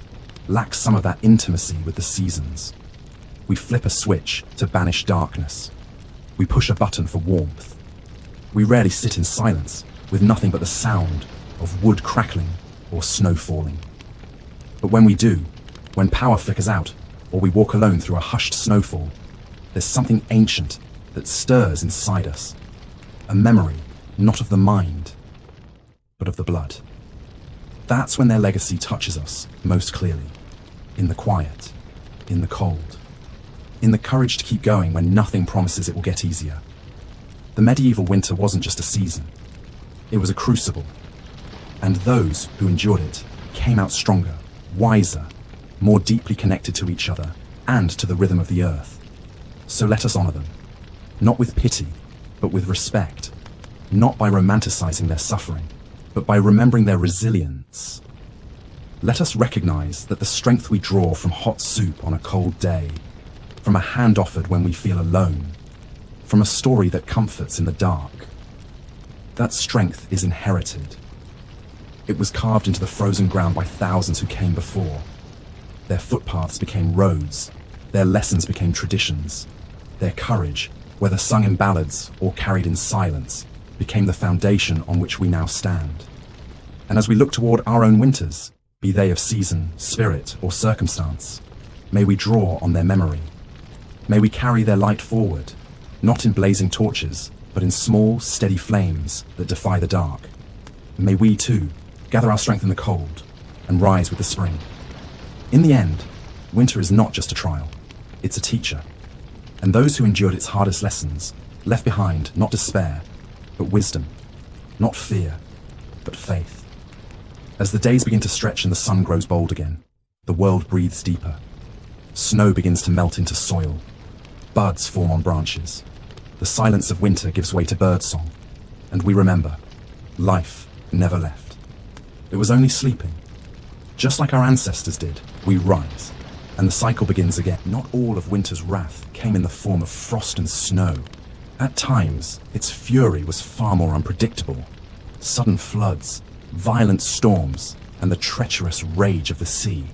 Speaker 1: lacks some of that intimacy with the seasons. We flip a switch to banish darkness. We push a button for warmth. We rarely sit in silence with nothing but the sound of wood crackling or snow falling. But when we do, when power flickers out, or we walk alone through a hushed snowfall, there's something ancient that stirs inside us. A memory, not of the mind, but of the blood. That's when their legacy touches us most clearly. In the quiet, in the cold, in the courage to keep going when nothing promises it will get easier. The medieval winter wasn't just a season. It was a crucible. And those who endured it came out stronger, wiser, more deeply connected to each other and to the rhythm of the earth. So let us honor them, not with pity, but with respect, not by romanticizing their suffering, but by remembering their resilience. Let us recognize that the strength we draw from hot soup on a cold day, from a hand offered when we feel alone, from a story that comforts in the dark, that strength is inherited. It was carved into the frozen ground by thousands who came before. Their footpaths became roads, their lessons became traditions, their courage, whether sung in ballads or carried in silence, became the foundation on which we now stand. And as we look toward our own winters, be they of season, spirit, or circumstance, may we draw on their memory. May we carry their light forward, not in blazing torches, but in small, steady flames that defy the dark. May we, too, gather our strength in the cold and rise with the spring. In the end, winter is not just a trial, it's a teacher. And those who endured its hardest lessons left behind not despair, but wisdom, not fear, but faith. As the days begin to stretch and the sun grows bold again, the world breathes deeper. Snow begins to melt into soil. Buds form on branches. The silence of winter gives way to birdsong. And we remember, life never left. It was only sleeping. Just like our ancestors did, we rise. And the cycle begins again. Not all of winter's wrath came in the form of frost and snow. At times, its fury was far more unpredictable. Sudden floods, violent storms, and the treacherous rage of the sea.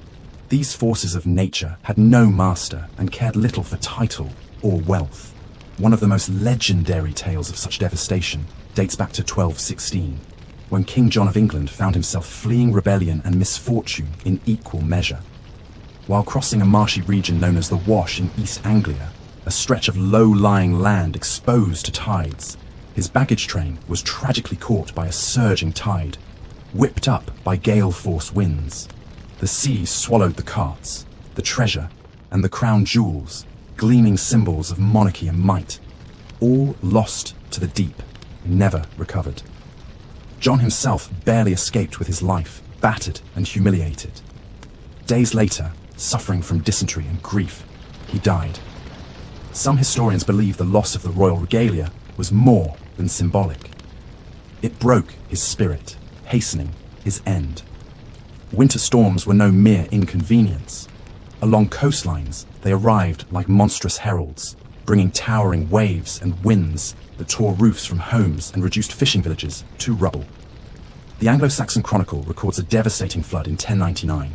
Speaker 1: These forces of nature had no master and cared little for title or wealth. One of the most legendary tales of such devastation dates back to 1216, when King John of England found himself fleeing rebellion and misfortune in equal measure. While crossing a marshy region known as the Wash in East Anglia, a stretch of low-lying land exposed to tides, his baggage train was tragically caught by a surging tide, whipped up by gale-force winds. The sea swallowed the carts, the treasure, and the crown jewels, gleaming symbols of monarchy and might, all lost to the deep, never recovered. John himself barely escaped with his life, battered and humiliated. Days later, suffering from dysentery and grief, he died. Some historians believe the loss of the royal regalia was more than symbolic. It broke his spirit, hastening his end. Winter storms were no mere inconvenience. Along coastlines, they arrived like monstrous heralds, bringing towering waves and winds that tore roofs from homes and reduced fishing villages to rubble. The Anglo-Saxon Chronicle records a devastating flood in 1099.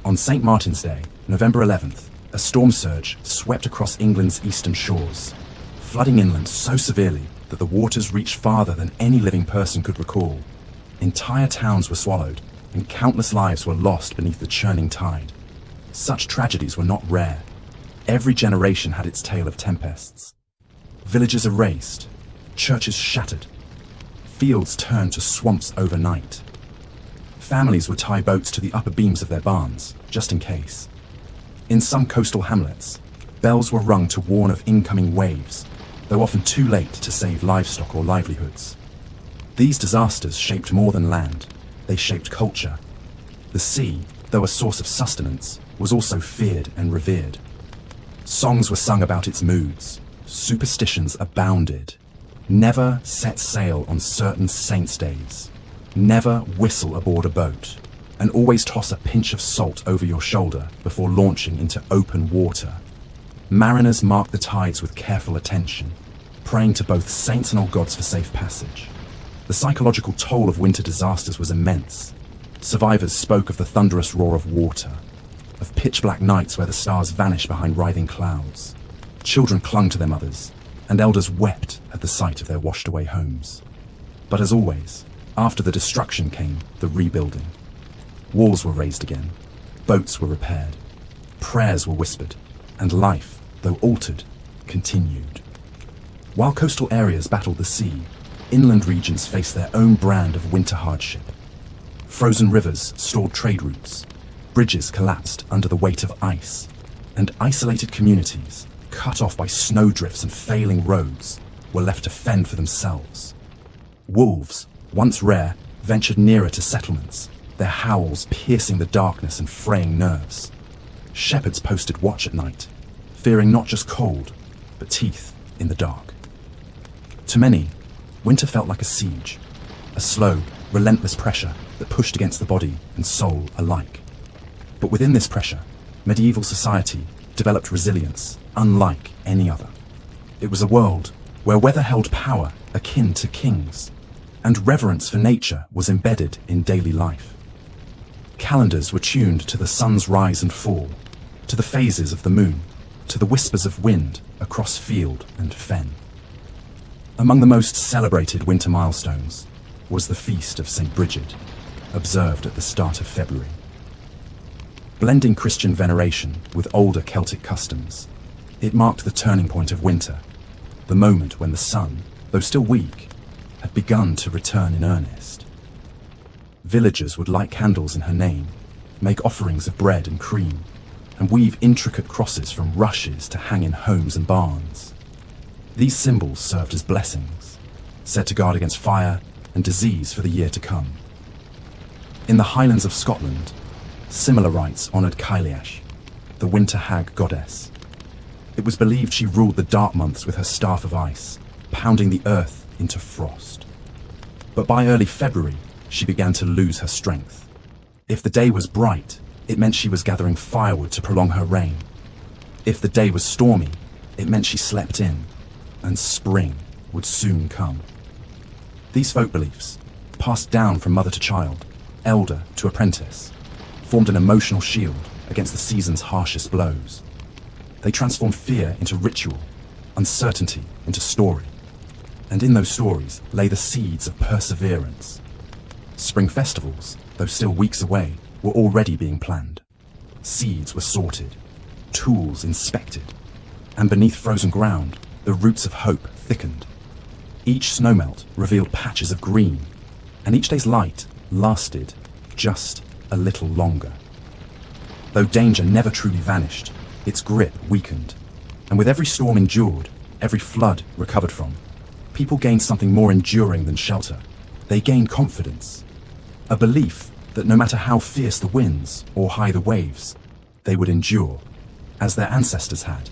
Speaker 1: On St. Martin's Day, November 11th, a storm surge swept across England's eastern shores, flooding inland so severely that the waters reached farther than any living person could recall. Entire towns were swallowed, and countless lives were lost beneath the churning tide. Such tragedies were not rare. Every generation had its tale of tempests. Villages erased, churches shattered, fields turned to swamps overnight. Families would tie boats to the upper beams of their barns, just in case. In some coastal hamlets, bells were rung to warn of incoming waves, though often too late to save livestock or livelihoods. These disasters shaped more than land, they shaped culture. The sea, though a source of sustenance, was also feared and revered. Songs were sung about its moods, superstitions abounded. Never set sail on certain saints' days. Never whistle aboard a boat, and always toss a pinch of salt over your shoulder before launching into open water. Mariners marked the tides with careful attention, praying to both saints and old gods for safe passage. The psychological toll of winter disasters was immense. Survivors spoke of the thunderous roar of water, of pitch-black nights where the stars vanished behind writhing clouds. Children clung to their mothers, and elders wept at the sight of their washed-away homes. But as always, after the destruction came the rebuilding. Walls were raised again, boats were repaired, prayers were whispered, and life, though altered, continued. While coastal areas battled the sea, inland regions faced their own brand of winter hardship. Frozen rivers stalled trade routes, bridges collapsed under the weight of ice, and isolated communities, cut off by snowdrifts and failing roads, were left to fend for themselves. Wolves, once rare, ventured nearer to settlements, their howls piercing the darkness and fraying nerves. Shepherds posted watch at night, fearing not just cold, but teeth in the dark. To many, winter felt like a siege, a slow, relentless pressure that pushed against the body and soul alike. But within this pressure, medieval society developed resilience unlike any other. It was a world where weather held power akin to kings, and reverence for nature was embedded in daily life. Calendars were tuned to the sun's rise and fall, to the phases of the moon, to the whispers of wind across field and fen. Among the most celebrated winter milestones was the Feast of St. Bridget, observed at the start of February. Blending Christian veneration with older Celtic customs, it marked the turning point of winter, the moment when the sun, though still weak, had begun to return in earnest. Villagers would light candles in her name, make offerings of bread and cream, and weave intricate crosses from rushes to hang in homes and barns. These symbols served as blessings, said to guard against fire and disease for the year to come. In the Highlands of Scotland, similar rites honoured Cailleach, the winter hag goddess. It was believed she ruled the dark months with her staff of ice, pounding the earth into frost. But by early February, she began to lose her strength. If the day was bright, it meant she was gathering firewood to prolong her reign. If the day was stormy, it meant she slept in, and spring would soon come. These folk beliefs, passed down from mother to child, elder to apprentice, formed an emotional shield against the season's harshest blows. They transformed fear into ritual, uncertainty into story, and in those stories lay the seeds of perseverance. Spring festivals, though still weeks away, were already being planned. Seeds were sorted, tools inspected, and beneath frozen ground, the roots of hope thickened. Each snowmelt revealed patches of green, and each day's light lasted just a little longer. Though danger never truly vanished, its grip weakened, and with every storm endured, every flood recovered from, people gained something more enduring than shelter. They gained confidence, a belief that no matter how fierce the winds or high the waves, they would endure, as their ancestors had,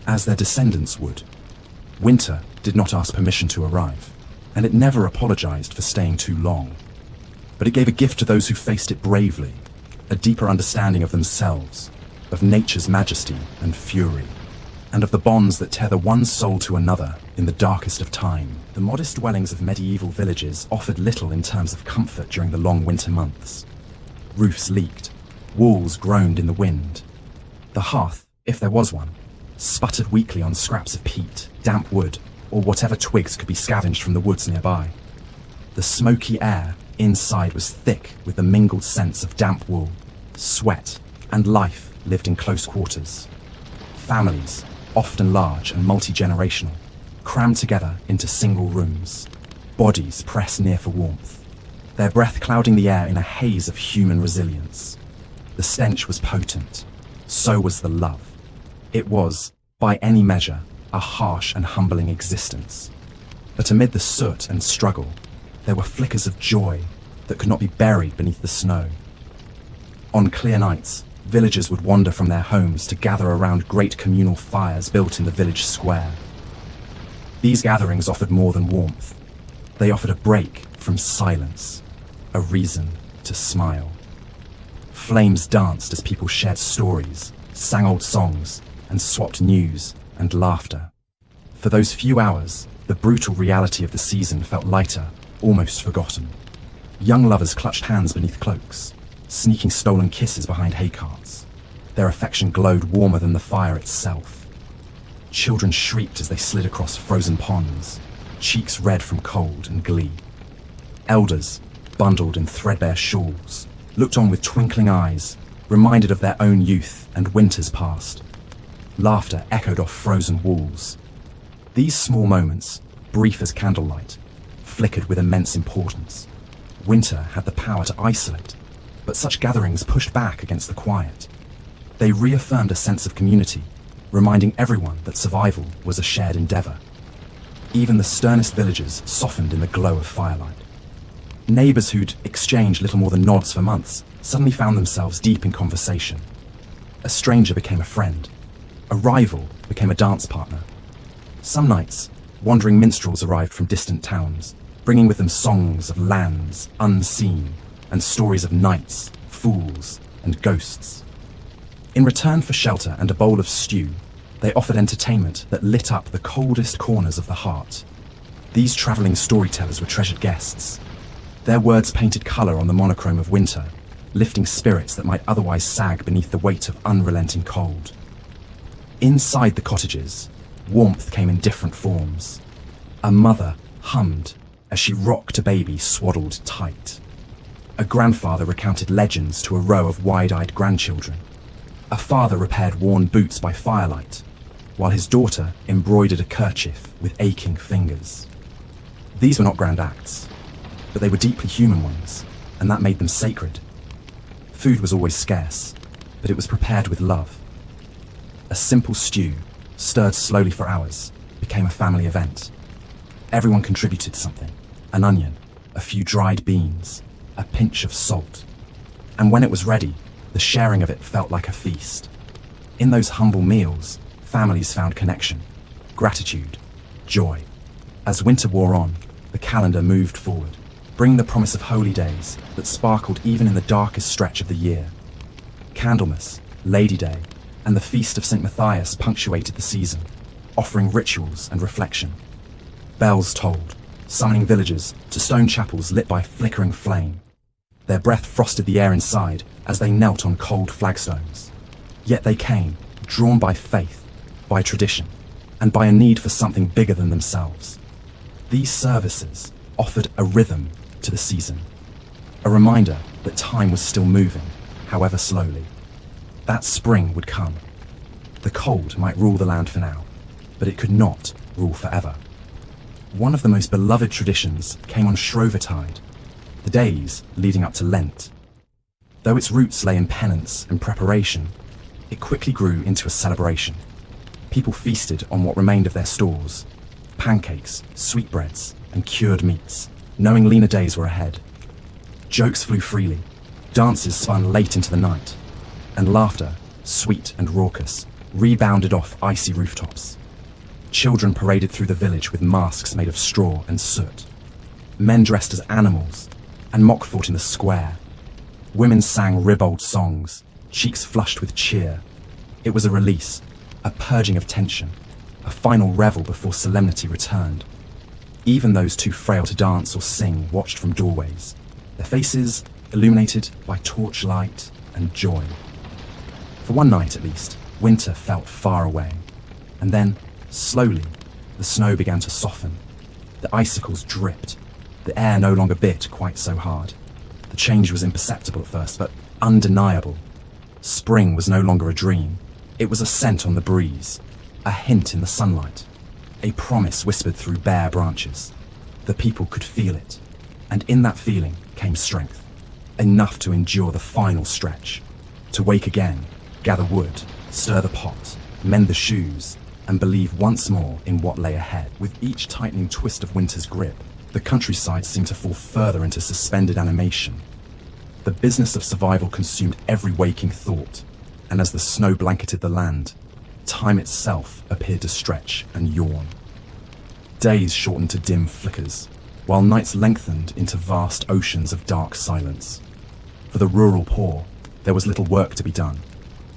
Speaker 1: as their descendants would. Winter did not ask permission to arrive, and it never apologized for staying too long. But it gave a gift to those who faced it bravely, a deeper understanding of themselves, of nature's majesty and fury, and of the bonds that tether one soul to another in the darkest of time. The modest dwellings of medieval villages offered little in terms of comfort during the long winter months. Roofs leaked, walls groaned in the wind. The hearth, if there was one, sputtered weakly on scraps of peat, damp wood, or whatever twigs could be scavenged from the woods nearby. The smoky air inside was thick with the mingled scents of damp wool, sweat, and life lived in close quarters. Families, often large and multi-generational, crammed together into single rooms, bodies pressed near for warmth, their breath clouding the air in a haze of human resilience. The stench was potent, so was the love. It was, by any measure, a harsh and humbling existence. But amid the soot and struggle, there were flickers of joy that could not be buried beneath the snow. On clear nights, villagers would wander from their homes to gather around great communal fires built in the village square. These gatherings offered more than warmth. They offered a break from silence, a reason to smile. Flames danced as people shared stories, sang old songs, and swapped news and laughter. For those few hours, the brutal reality of the season felt lighter, almost forgotten. Young lovers clutched hands beneath cloaks, sneaking stolen kisses behind hay carts. Their affection glowed warmer than the fire itself. Children shrieked as they slid across frozen ponds, cheeks red from cold and glee. Elders, bundled in threadbare shawls, looked on with twinkling eyes, reminded of their own youth and winters past. Laughter echoed off frozen walls. These small moments, brief as candlelight, flickered with immense importance. Winter had the power to isolate, but such gatherings pushed back against the quiet. They reaffirmed a sense of community, reminding everyone that survival was a shared endeavor. Even the sternest villagers softened in the glow of firelight. Neighbors who'd exchanged little more than nods for months suddenly found themselves deep in conversation. A stranger became a friend. A rival became a dance partner. Some nights, wandering minstrels arrived from distant towns, bringing with them songs of lands unseen and stories of knights, fools, and ghosts. In return for shelter and a bowl of stew, they offered entertainment that lit up the coldest corners of the heart. These travelling storytellers were treasured guests. Their words painted colour on the monochrome of winter, lifting spirits that might otherwise sag beneath the weight of unrelenting cold. Inside the cottages, warmth came in different forms. A mother hummed as she rocked a baby swaddled tight. A grandfather recounted legends to a row of wide-eyed grandchildren. A father repaired worn boots by firelight, while his daughter embroidered a kerchief with aching fingers. These were not grand acts, but they were deeply human ones, and that made them sacred. Food was always scarce, but it was prepared with love. A simple stew, stirred slowly for hours, became a family event. Everyone contributed something: an onion, a few dried beans, a pinch of salt. And when it was ready, the sharing of it felt like a feast. In those humble meals, families found connection, gratitude, joy. As winter wore on, the calendar moved forward, bringing the promise of holy days that sparkled even in the darkest stretch of the year. Candlemas, Lady Day, and the Feast of St. Matthias punctuated the season, offering rituals and reflection. Bells tolled, summoning villagers to stone chapels lit by flickering flame. Their breath frosted the air inside as they knelt on cold flagstones. Yet they came, drawn by faith, by tradition, and by a need for something bigger than themselves. These services offered a rhythm to the season, a reminder that time was still moving, however slowly. That spring would come. The cold might rule the land for now, but it could not rule forever. One of the most beloved traditions came on Shrovetide, the days leading up to Lent. Though its roots lay in penance and preparation, it quickly grew into a celebration. People feasted on what remained of their stores: pancakes, sweetbreads, and cured meats, knowing leaner days were ahead. Jokes flew freely, dances spun late into the night, and laughter, sweet and raucous, rebounded off icy rooftops. Children paraded through the village with masks made of straw and soot. Men dressed as animals, and mock fought in the square. Women sang ribald songs, cheeks flushed with cheer. It was a release, a purging of tension, a final revel before solemnity returned. Even those too frail to dance or sing watched from doorways, their faces illuminated by torchlight and joy. For one night at least, winter felt far away, and then, slowly, the snow began to soften. The icicles dripped. The air no longer bit quite so hard. The change was imperceptible at first, but undeniable. Spring was no longer a dream. It was a scent on the breeze, a hint in the sunlight, a promise whispered through bare branches. The people could feel it, and in that feeling came strength, enough to endure the final stretch, to wake again, gather wood, stir the pot, mend the shoes, and believe once more in what lay ahead. With each tightening twist of winter's grip, the countryside seemed to fall further into suspended animation. The business of survival consumed every waking thought, and as the snow blanketed the land, time itself appeared to stretch and yawn. Days shortened to dim flickers, while nights lengthened into vast oceans of dark silence. For the rural poor, there was little work to be done.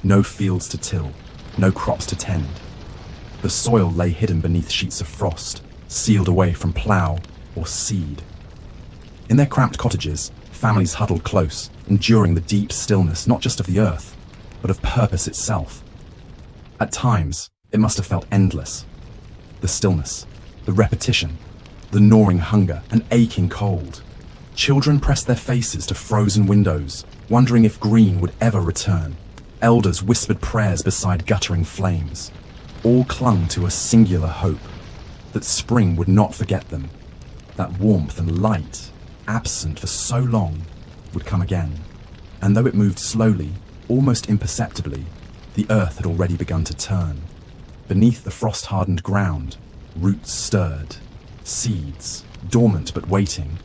Speaker 1: No fields to till, no crops to tend. The soil lay hidden beneath sheets of frost, sealed away from plough or seed. In their cramped cottages, families huddled close, enduring the deep stillness not just of the earth, but of purpose itself. At times, it must have felt endless. The stillness, the repetition, the gnawing hunger, and aching cold. Children pressed their faces to frozen windows, wondering if green would ever return. Elders whispered prayers beside guttering flames. All clung to a singular hope, that spring would not forget them, that warmth and light, absent for so long, would come again. And though it moved slowly, almost imperceptibly, the earth had already begun to turn. Beneath the frost-hardened ground, roots stirred. Seeds, dormant but waiting,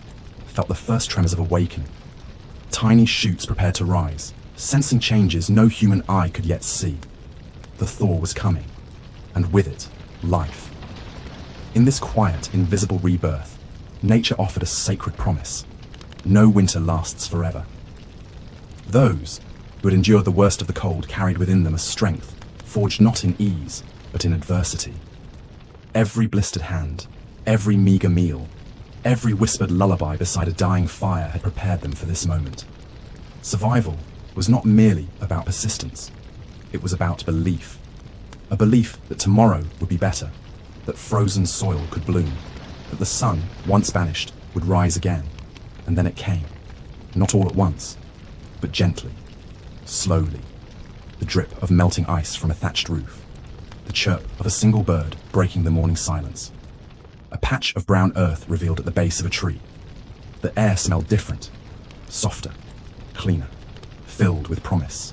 Speaker 1: felt the first tremors of awakening. Tiny shoots prepared to rise, sensing changes no human eye could yet see. The thaw was coming, and with it, life. In this quiet, invisible rebirth, nature offered a sacred promise. No winter lasts forever. Those who had endured the worst of the cold carried within them a strength forged not in ease, but in adversity. Every blistered hand, every meager meal, every whispered lullaby beside a dying fire had prepared them for this moment. Survival was not merely about persistence. It was about belief. A belief that tomorrow would be better, that frozen soil could bloom, that the sun, once banished, would rise again. And then it came, not all at once, but gently, slowly. The drip of melting ice from a thatched roof, the chirp of a single bird breaking the morning silence. A patch of brown earth revealed at the base of a tree. The air smelled different, softer, cleaner, filled with promise.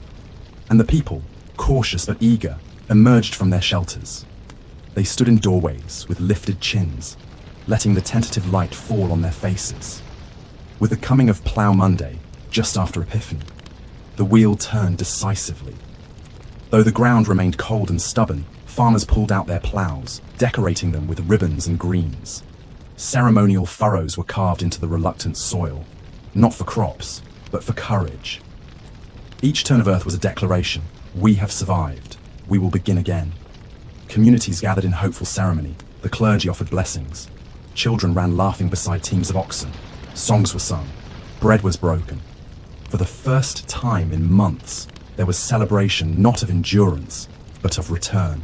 Speaker 1: And the people, cautious but eager, emerged from their shelters. They stood in doorways with lifted chins, letting the tentative light fall on their faces. With the coming of Plough Monday, just after Epiphany, the wheel turned decisively. Though the ground remained cold and stubborn, farmers pulled out their ploughs, decorating them with ribbons and greens. Ceremonial furrows were carved into the reluctant soil, not for crops, but for courage. Each turn of earth was a declaration: we have survived, we will begin again. Communities gathered in hopeful ceremony, the clergy offered blessings. Children ran laughing beside teams of oxen. Songs were sung, bread was broken. For the first time in months, there was celebration not of endurance, but of return.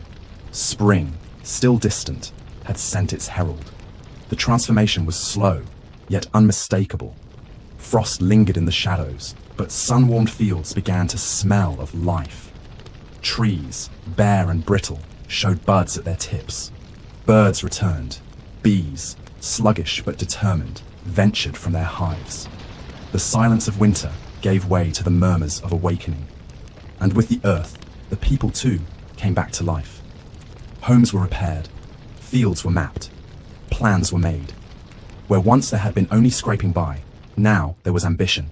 Speaker 1: Spring, still distant, had sent its herald. The transformation was slow, yet unmistakable. Frost lingered in the shadows, but sun-warmed fields began to smell of life. Trees, bare and brittle, showed buds at their tips. Birds returned. Bees, sluggish but determined, ventured from their hives. The silence of winter gave way to the murmurs of awakening. And with the earth, the people too came back to life. Homes were repaired, fields were mapped, plans were made. Where once there had been only scraping by, now there was ambition.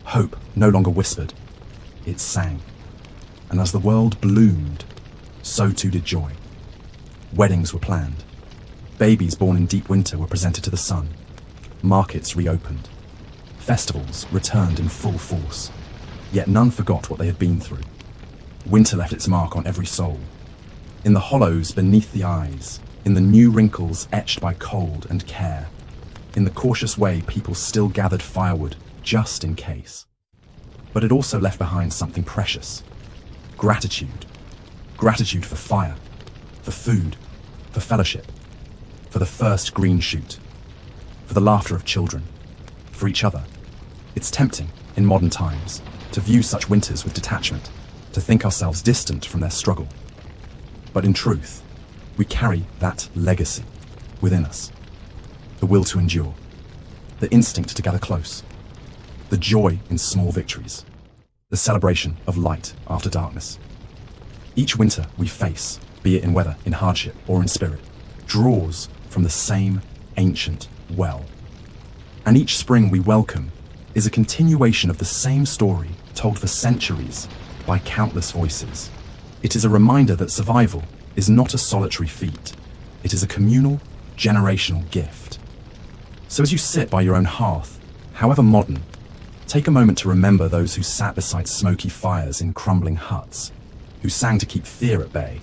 Speaker 1: Hope no longer whispered, it sang. And as the world bloomed, so too did joy. Weddings were planned. Babies born in deep winter were presented to the sun. Markets reopened. Festivals returned in full force. Yet none forgot what they had been through. Winter left its mark on every soul. in the hollows beneath the eyes, in the new wrinkles etched by cold and care, in the cautious way people still gathered firewood just in case. But it also left behind something precious. Gratitude. Gratitude for fire, for food, for fellowship, for the first green shoot, for the laughter of children, for each other. It's tempting, in modern times, to view such winters with detachment, to think ourselves distant from their struggle. But in truth, we carry that legacy within us. The will to endure, the instinct to gather close, the joy in small victories, the celebration of light after darkness. Each winter we face, be it in weather, in hardship, or in spirit, draws from the same ancient well. And each spring we welcome is a continuation of the same story told for centuries by countless voices. It is a reminder that survival is not a solitary feat. It is a communal, generational gift. So as you sit by your own hearth, however modern, take a moment to remember those who sat beside smoky fires in crumbling huts, who sang to keep fear at bay,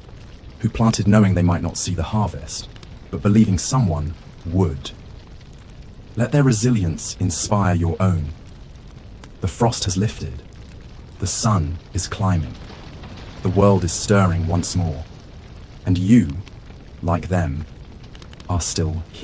Speaker 1: who planted knowing they might not see the harvest, but believing someone would. Let their resilience inspire your own. The frost has lifted. The sun is climbing. The world is stirring once more. And you, like them, are still here.